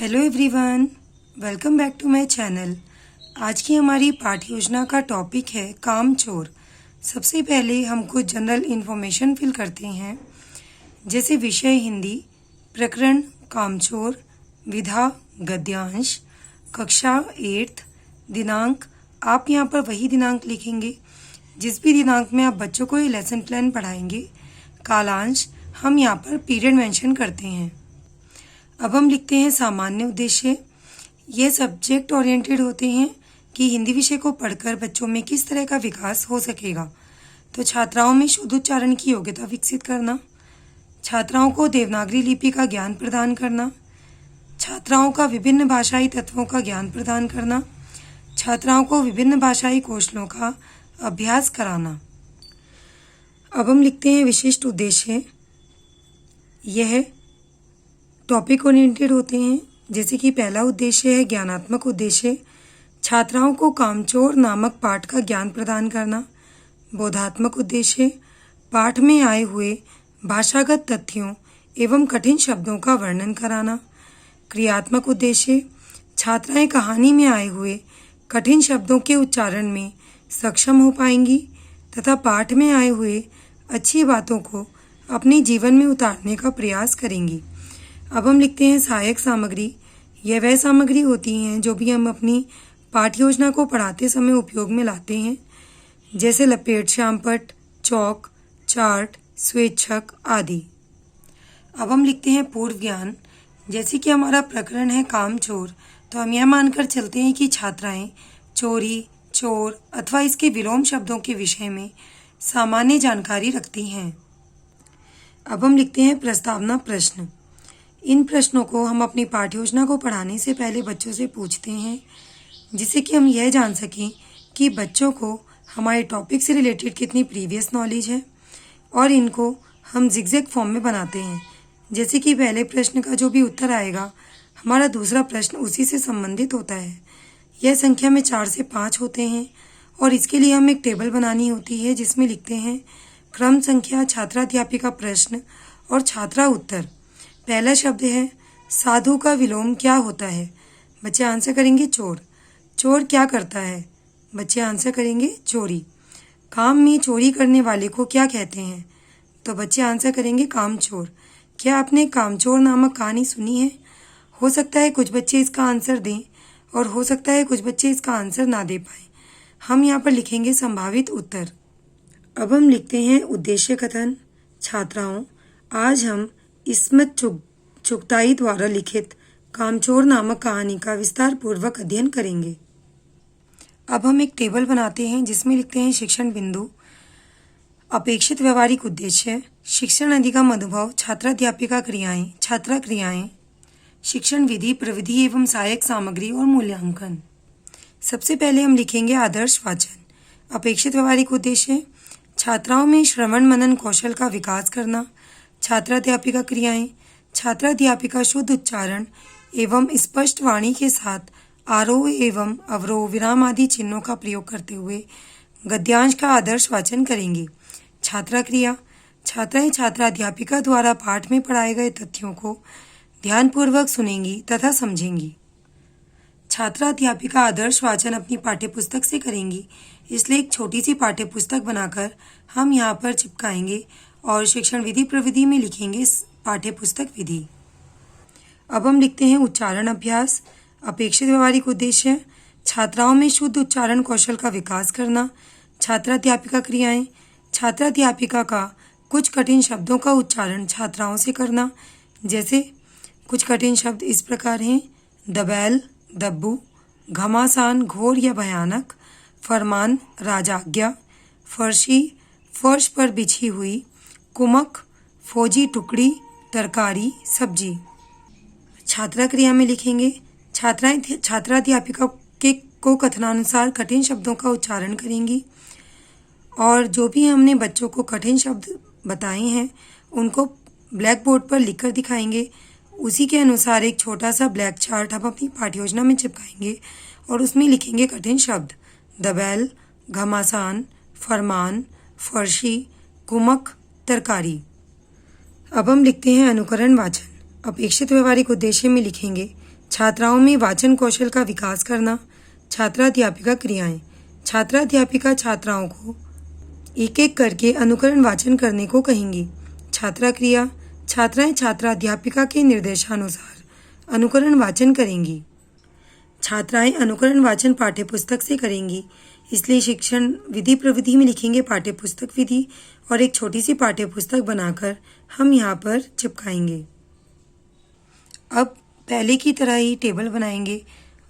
Hello everyone, welcome back to my channel. आज की हमारी पाठ योजना का टॉपिक है कामचोर। सबसे पहले हम कुछ जनरल इन्फॉर्मेशन फिल करते हैं, जैसे विषय हिंदी, प्रकरण कामचोर, विधा गद्यांश, कक्षा 8th, दिनांक आप यहाँ पर वही दिनांक लिखेंगे जिस भी दिनांक में आप बच्चों को ये लेसन प्लान पढ़ाएंगे। कालांश हम यहाँ पर पीरियड मेंशन करते हैं। अब हम लिखते हैं सामान्य उद्देश्य। ये सब्जेक्ट ओरिएंटेड होते हैं कि हिंदी विषय को पढ़कर बच्चों में किस तरह का विकास हो सकेगा। तो छात्राओं में शुद्ध उच्चारण की योग्यता विकसित करना, छात्राओं को देवनागरी लिपि का ज्ञान प्रदान करना, छात्राओं का विभिन्न भाषाई तत्वों का ज्ञान प्रदान करना, छात्राओं को विभिन्न भाषाई कौशलों का अभ्यास कराना। अब हम लिखते हैं विशिष्ट उद्देश्य। यह टॉपिक ओरिएंटेड होते हैं, जैसे कि पहला उद्देश्य है ज्ञानात्मक उद्देश्य, छात्राओं को कामचोर नामक पाठ का ज्ञान प्रदान करना। बोधात्मक उद्देश्य, पाठ में आए हुए भाषागत तथ्यों एवं कठिन शब्दों का वर्णन कराना। क्रियात्मक उद्देश्य, छात्राएं कहानी में आए हुए कठिन शब्दों के उच्चारण में सक्षम हो पाएंगी तथा पाठ में आए हुए अच्छी बातों को अपने जीवन में उतारने का प्रयास करेंगी। अब हम लिखते हैं सहायक सामग्री। यह वह सामग्री होती हैं जो भी हम अपनी पाठ योजना को पढ़ाते समय उपयोग में लाते हैं, जैसे लपेट श्यामपट्ट, चौक, चार्ट, स्वेच्छक आदि। अब हम लिखते हैं पूर्व ज्ञान। जैसे कि हमारा प्रकरण है कामचोर, तो हम यह मानकर चलते हैं कि छात्राएं चोरी, चोर अथवा इसके विलोम शब्दों के विषय में सामान्य जानकारी रखती हैं। अब हम लिखते हैं प्रस्तावना प्रश्न। इन प्रश्नों को हम अपनी पाठ्य योजना को पढ़ाने से पहले बच्चों से पूछते हैं, जिससे कि हम यह जान सकें कि बच्चों को हमारे टॉपिक से रिलेटेड कितनी प्रीवियस नॉलेज है, और इनको हम जिगजैग फॉर्म में बनाते हैं। जैसे कि पहले प्रश्न का जो भी उत्तर आएगा, हमारा दूसरा प्रश्न उसी से संबंधित होता है। यह संख्या में 4 से 5 होते हैं और इसके लिए हमें एक टेबल बनानी होती है, जिसमें लिखते हैं क्रम संख्या, छात्राध्यापिका प्रश्न और छात्रा उत्तर। पहला शब्द है साधु का विलोम क्या होता है। बच्चे आंसर करेंगे चोर। चोर क्या करता है? बच्चे आंसर करेंगे चोरी। काम में चोरी करने वाले को क्या कहते हैं? तो बच्चे आंसर करेंगे कामचोर। क्या आपने कामचोर नामक कहानी सुनी है? हो सकता है कुछ बच्चे इसका आंसर दें और हो सकता है कुछ बच्चे इसका आंसर ना दे पाए। हम यहाँ पर लिखेंगे संभावित उत्तर। अब हम लिखते हैं उद्देश्य कथन। छात्राओं, आज हम इस्मत चुगताई द्वारा लिखित कामचोर नामक कहानी का विस्तार पूर्वक अध्ययन करेंगे। अब हम एक टेबल बनाते हैं, जिसमें लिखते हैं शिक्षण बिंदु, अपेक्षित व्यवहारिक उद्देश्य, शिक्षण अधिगम अनुभव, छात्राध्यापिका क्रियाएं, छात्रा क्रियाएं, शिक्षण विधि, प्रविधि एवं सहायक सामग्री और मूल्यांकन। सबसे पहले हम लिखेंगे आदर्श वाचन। अपेक्षित व्यवहारिक उद्देश्य, छात्राओं में श्रवण मनन कौशल का विकास करना। छात्राध्यापिका क्रियाएं, छात्राध्यापिका शुद्ध उच्चारण एवं स्पष्ट वाणी के साथ आरोह एवं अवरोह, विराम आदि चिन्हों का प्रयोग करते हुए गद्यांश का आदर्श वाचन करेंगी। छात्रा क्रिया, छात्राएं छात्राध्यापिका द्वारा पाठ में पढ़ाए गए तथ्यों को ध्यानपूर्वक सुनेंगी तथा समझेंगी। छात्राध्यापिका आदर्श वाचन अपनी पाठ्यपुस्तक से करेंगी, इसलिए एक छोटी सी पाठ्यपुस्तक बनाकर हम यहाँ पर चिपकाएंगे और शिक्षण विधि प्रविधि में लिखेंगे पाठ्यपुस्तक विधि। अब हम लिखते हैं उच्चारण अभ्यास। अपेक्षित व्यवहारिक उद्देश्य, छात्राओं में शुद्ध उच्चारण कौशल का विकास करना। छात्राध्यापिका क्रियाएं, छात्राध्यापिका का कुछ कठिन शब्दों का उच्चारण छात्राओं से करना। जैसे कुछ कठिन शब्द इस प्रकार हैं: दबैल, दब्बू, घमासान, घोर या भयानक, फरमान, राजाज्ञा, फर्शी, फर्श पर बिछी हुई, कुमक, फौजी टुकड़ी, तरकारी, सब्जी। छात्रा क्रिया में लिखेंगे छात्राध्यापिका को कथनानुसार कठिन शब्दों का उच्चारण करेंगी और जो भी हमने बच्चों को कठिन शब्द बताए हैं उनको ब्लैक बोर्ड पर लिखकर दिखाएंगे। उसी के अनुसार एक छोटा सा ब्लैक चार्ट हम अपनी पाठ्य योजना में चिपकाएंगे और उसमें लिखेंगे कठिन शब्द दबैल, घमासान, फरमान, फर्शी, कुमक, तरकारी। अब हम लिखते हैं अनुकरण वाचन। अपेक्षित व्यवहारिक उद्देश्य में लिखेंगे छात्राओं में वाचन कौशल का विकास करना। छात्राध्यापिका क्रियाएं। छात्राध्यापिका छात्राओं को एक एक करके अनुकरण वाचन करने को कहेंगी। छात्रा क्रिया। छात्राएं छात्राध्यापिका के निर्देशानुसार अनुकरण वाचन करेंगी। छात्राएं अनुकरण वाचन पाठ्यपुस्तक से करेंगी, इसलिए शिक्षण विधि प्रविधि में लिखेंगे पाठ्यपुस्तक विधि और एक छोटी सी पाठ्यपुस्तक बनाकर हम यहाँ पर चिपकाएंगे। अब पहले की तरह ही टेबल बनाएंगे।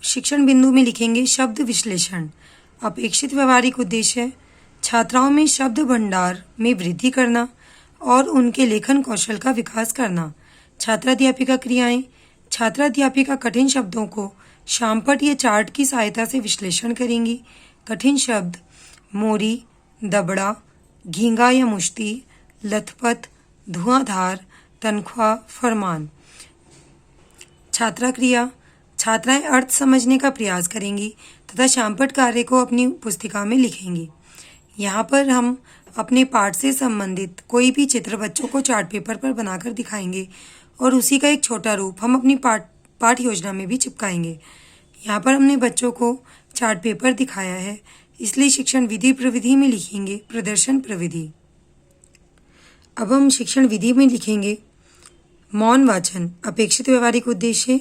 शिक्षण बिंदु में लिखेंगे शब्द विश्लेषण। अपेक्षित व्यवहारिक उद्देश्य छात्राओं में शब्द भंडार में वृद्धि करना और उनके लेखन कौशल का विकास करना। छात्राध्यापिका क्रियाएं। छात्राध्यापिका कठिन शब्दों को शामपट या चार्ट की सहायता से विश्लेषण करेंगी। कठिन शब्द मोरी, दबड़ा, घींगा या मुश्ती, लथपथ, धुआंधार, तनख्वाह, फरमान। छात्रा क्रिया। छात्राएं अर्थ समझने का प्रयास करेंगी तथा शामपट कार्य को अपनी पुस्तिका में लिखेंगी। यहाँ पर हम अपने पाठ से संबंधित कोई भी चित्र बच्चों को चार्ट पेपर पर बनाकर दिखाएंगे और उसी का एक छोटा रूप हम अपनी पाठ योजना में भी चिपकाएंगे। यहाँ पर हमने बच्चों को चार्ट पेपर दिखाया है, इसलिए शिक्षण विधि प्रविधि में लिखेंगे प्रदर्शन प्रविधि। अब हम शिक्षण विधि में लिखेंगे मौन वाचन। अपेक्षित व्यवहारिक उद्देश्य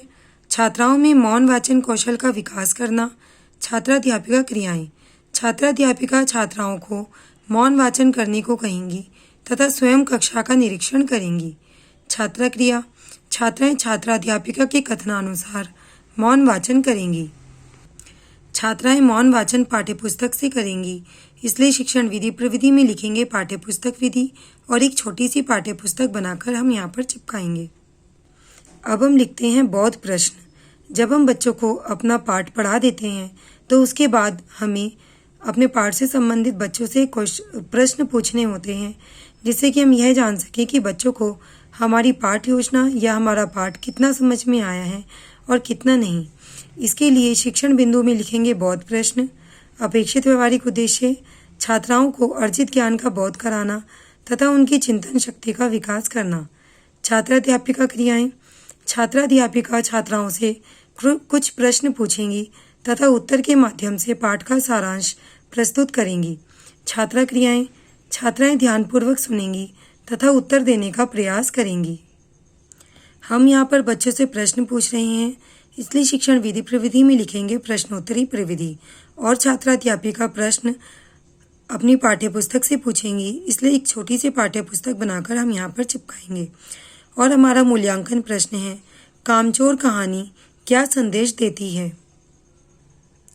छात्राओं में मौन वाचन कौशल का विकास करना। छात्राध्यापिका क्रियाएं। छात्राध्यापिका छात्राओं को मौन वाचन करने को कहेंगी तथा स्वयं कक्षा का निरीक्षण करेंगी। छात्रा क्रिया। छात्राएं छात्राध्यापिका के कथनानुसार मौन वाचन करेंगी। छात्राएं मौन वाचन पाठ्यपुस्तक से करेंगी, इसलिए शिक्षण विधि प्रविधि में लिखेंगे पाठ्यपुस्तक विधि और एक छोटी सी पाठ्यपुस्तक बनाकर हम यहाँ पर चिपकाएंगे। अब हम लिखते हैं बौद्ध प्रश्न। जब हम बच्चों को अपना पाठ पढ़ा देते हैं तो उसके बाद हमें अपने पाठ से संबंधित बच्चों से प्रश्न पूछने होते हैं, जिससे कि हम यह जान सकें कि बच्चों को हमारी पाठ योजना या हमारा पाठ कितना समझ में आया है और कितना नहीं। इसके लिए शिक्षण बिंदु में लिखेंगे बौद्ध प्रश्न। अपेक्षित व्यवहारिक उद्देश्य छात्राओं को अर्जित ज्ञान का बोध कराना तथा उनकी चिंतन शक्ति का विकास करना। छात्राध्यापिका क्रियाएं। छात्राध्यापिका छात्राओं से कुछ प्रश्न पूछेंगी तथा उत्तर के माध्यम से पाठ का सारांश प्रस्तुत करेंगी। छात्रा क्रियाएं। छात्राएं ध्यानपूर्वक सुनेंगी तथा उत्तर देने का प्रयास करेंगी। हम यहाँ पर बच्चों से प्रश्न पूछ रहे हैं, इसलिए शिक्षण विधि प्रविधि में लिखेंगे प्रश्नोत्तरी प्रविधि और छात्राध्यापिका प्रश्न अपनी पाठ्यपुस्तक से पूछेंगी, इसलिए एक छोटी सी पाठ्यपुस्तक बनाकर हम यहाँ पर चिपकाएंगे। और हमारा मूल्यांकन प्रश्न है कामचोर कहानी क्या संदेश देती है।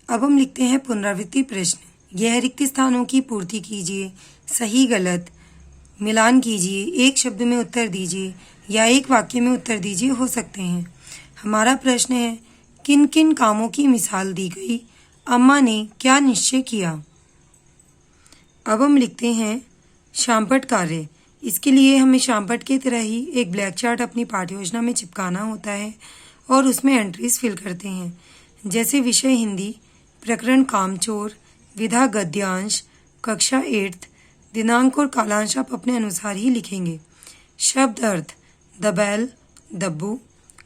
अब हम लिखते हैं पुनरावृत्ति प्रश्न। यह रिक्त स्थानों की पूर्ति कीजिए, सही गलत मिलान कीजिए, एक शब्द में उत्तर दीजिए या एक वाक्य में उत्तर दीजिए हो सकते हैं। हमारा प्रश्न है किन किन कामों की मिसाल दी गई, अम्मा ने क्या निश्चय किया। अब हम लिखते हैं शामपट कार्य। इसके लिए हमें शामपट की तरह ही एक ब्लैक चार्ट अपनी पाठ्य योजना में चिपकाना होता है और उसमें एंट्रीज फिल करते हैं, जैसे विषय हिंदी, प्रकरण कामचोर, विधा गद्यांश, कक्षा 8, दिनांक और कालांश आप अपने अनुसार ही लिखेंगे। शब्द अर्थ दबैल, दब्बू,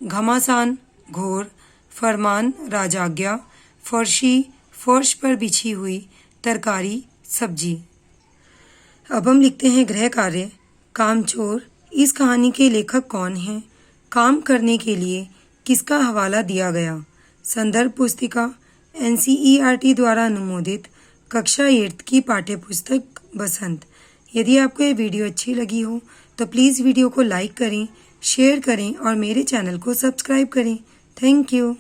घमासान, घोर, फरमान, राजाज्ञा, फर्शी, फर्श पर बिछी हुई, तरकारी, सब्जी। अब हम लिखते हैं गृह कार्य कामचोर। इस कहानी के लेखक कौन हैं, काम करने के लिए किसका हवाला दिया गया। संदर्भ पुस्तिका NCERT द्वारा अनुमोदित कक्षा 8 की पाठ्यपुस्तक बसंत। यदि आपको ये वीडियो अच्छी लगी हो तो प्लीज़ वीडियो को लाइक करें, शेयर करें और मेरे चैनल को सब्सक्राइब करें। Thank you.